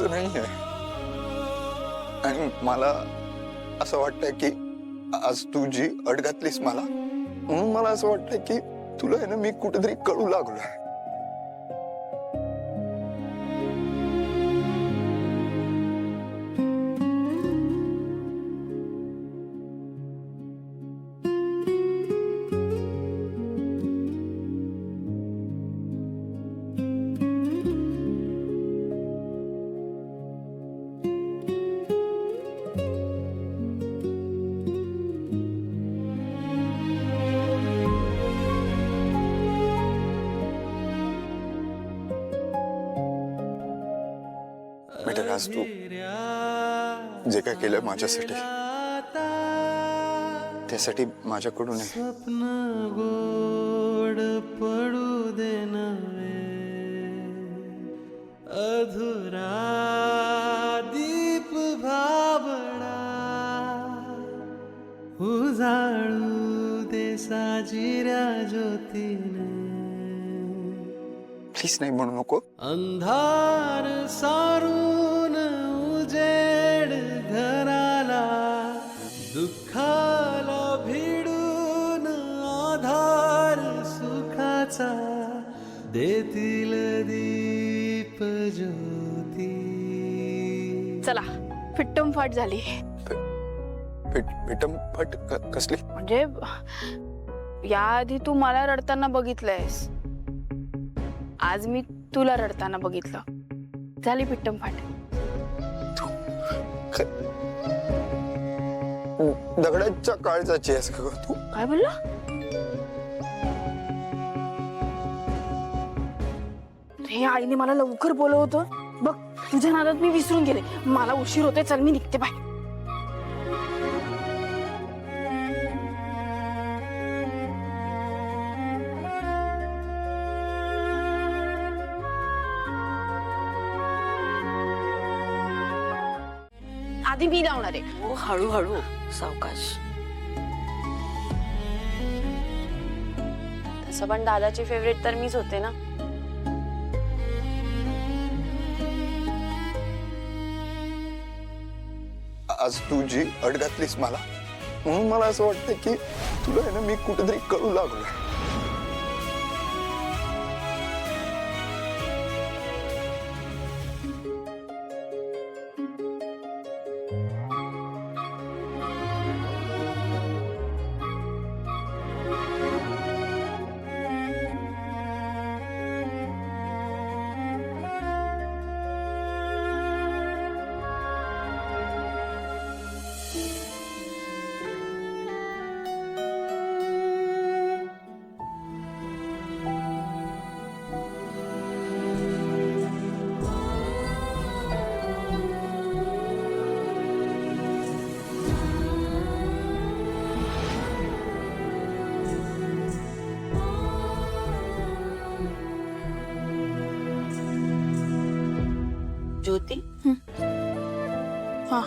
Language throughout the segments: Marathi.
तसं नाहीये आणि मला असं वाटतंय की आज तू जी अड घातलीस मला, म्हणून मला असं वाटतंय की तुला आहे ना मी कुठेतरी कळू लागलोय. बेटा आज तू जे काय केलं माझ्यासाठी त्यासाठी माझ्याकडून स्वप्न गोड पडू दे नवे, अधुरा दीप भाबडा उजाळू दे साजिऱ्या ज्योतीने. प्लीज नाही म्हणू नको. अंधार सारून उजेड घराला, दुःखाला भिडून आधार सुखाचा देतील दीप ज्योती. चला फिट्टम फाट झाली. पिटम फट कसली? म्हणजे याआधी तू मला रडताना बघितलंयस, आज मी तुला रडताना बघितलं. झाली पिट्टम फाट. दगडाच्या काळजाची आहेस का तू? काय बोलला? हे आईने मला लवकर बोलवलं होतं बघ, तुझ्या नादात मी विसरून गेले. मला उशीर होते, चल मी निघते. बाय. आधी मी लावणार आहे. हो हळूहळू सावकाश. तसं पण दादाची फेवरेट तर मीच होते ना. आज तू जी अड घातलीस मला, म्हणून मला असं वाटतं की तुला आहे ना मी कुठेतरी कळू लागलोय. ज्योती, हा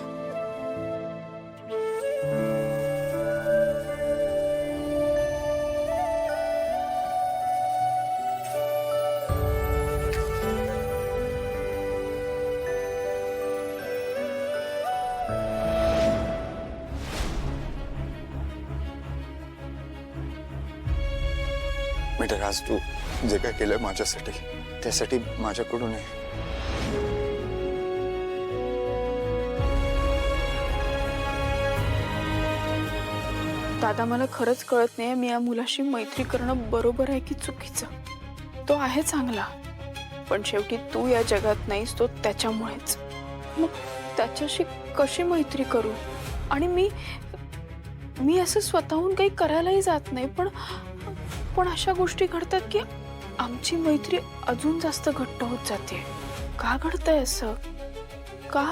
बेटा आज तू जे काय केलं माझ्यासाठी त्यासाठी माझ्याकडून आहे. दादा मला खरंच कळत नाही मी या मुलाशी मैत्री करणं बरोबर आहे की चुकीचं. तो आहे चांगला, पण शेवटी तू या जगात नाहीस, तो त्याच्यामुळेच. मग त्याच्याशी कशी मैत्री करू? आणि मी असं स्वतःहून काही करायलाही जात नाही, पण अशा गोष्टी घडतात की आमची मैत्री अजून जास्त घट्ट होत जाते. का घडतंय असं? का?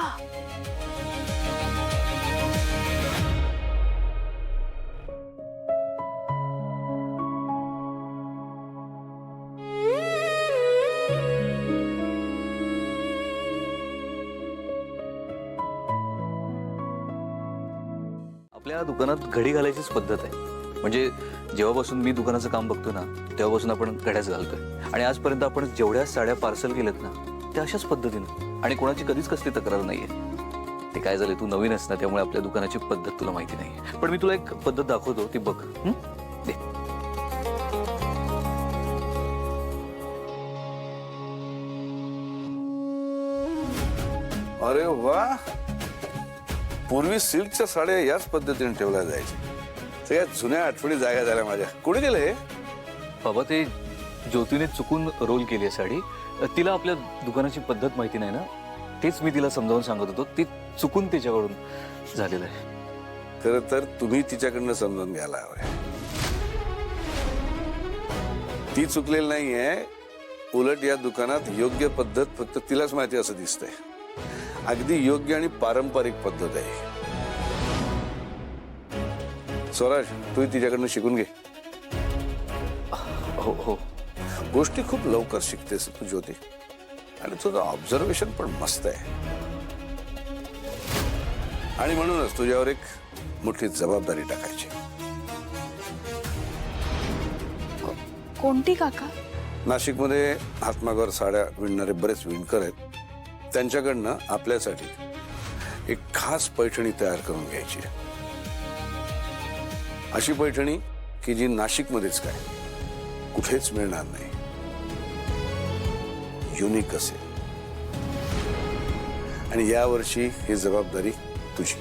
आपल्या दुकानात घडी घालायचीच पद्धत आहे. म्हणजे जेव्हापासून मी दुकानाचं काम बघतो ना, तेव्हापासून आपण घड्याच घालतोय. आणि आजपर्यंत आपण जेवढ्या साड्या पार्सल केल्यात ना, त्या अशाच पद्धतीने. आणि कोणाची कधीच कसली तक्रार नाहीये. ते काय झालं, तू नवीन आहेस ना, त्यामुळे आपल्या दुकानाची पद्धत तुला माहिती नाही. पण मी तुला एक पद्धत दाखवतो, ती बघ. दे. अरे वा, पूर्वी सिल्कच्या साड्या याच पद्धतीने ठेवल्या जायच्या. सगळ्या जुन्या आठवणी जागा झाल्या माझ्या. कुठे गेले हे? बाबा, ते ज्योतीने चुकून रोल केली आहे साडी. तिला आपल्या दुकानाची पद्धत माहिती नाही ना, तेच मी तिला समजावून सांगत होतो. ती चुकून तिच्याकडून झालेलं आहे. खरं तर तुम्ही तिच्याकडनं समजून घ्यायला हवंय. ती चुकलेली नाहीये. उलट या दुकानात योग्य पद्धत फक्त तिलाच माहिती असं दिसतंय. अगदी योग्य आणि पारंपरिक पद्धत आहे. स्वराज, तू तिच्याकडनं शिकून घे. हो हो. गोष्टी खूप लवकर शिकतेस तू ज्योती, आणि तुझं ऑब्झर्वेशन पण मस्त आहे. आणि म्हणूनच तुझ्यावर एक मोठी जबाबदारी टाकायची. कोणती काका? नाशिकमध्ये हातमागावर साड्या विणणारे बरेच विणकर आहेत. त्यांच्याकडनं आपल्यासाठी एक खास पैठणी तयार करून घ्यायची. अशी पैठणी की जी नाशिकमध्येच काय कुठेच मिळणार नाही. युनिक असेल. आणि यावर्षी ही जबाबदारी तुझी.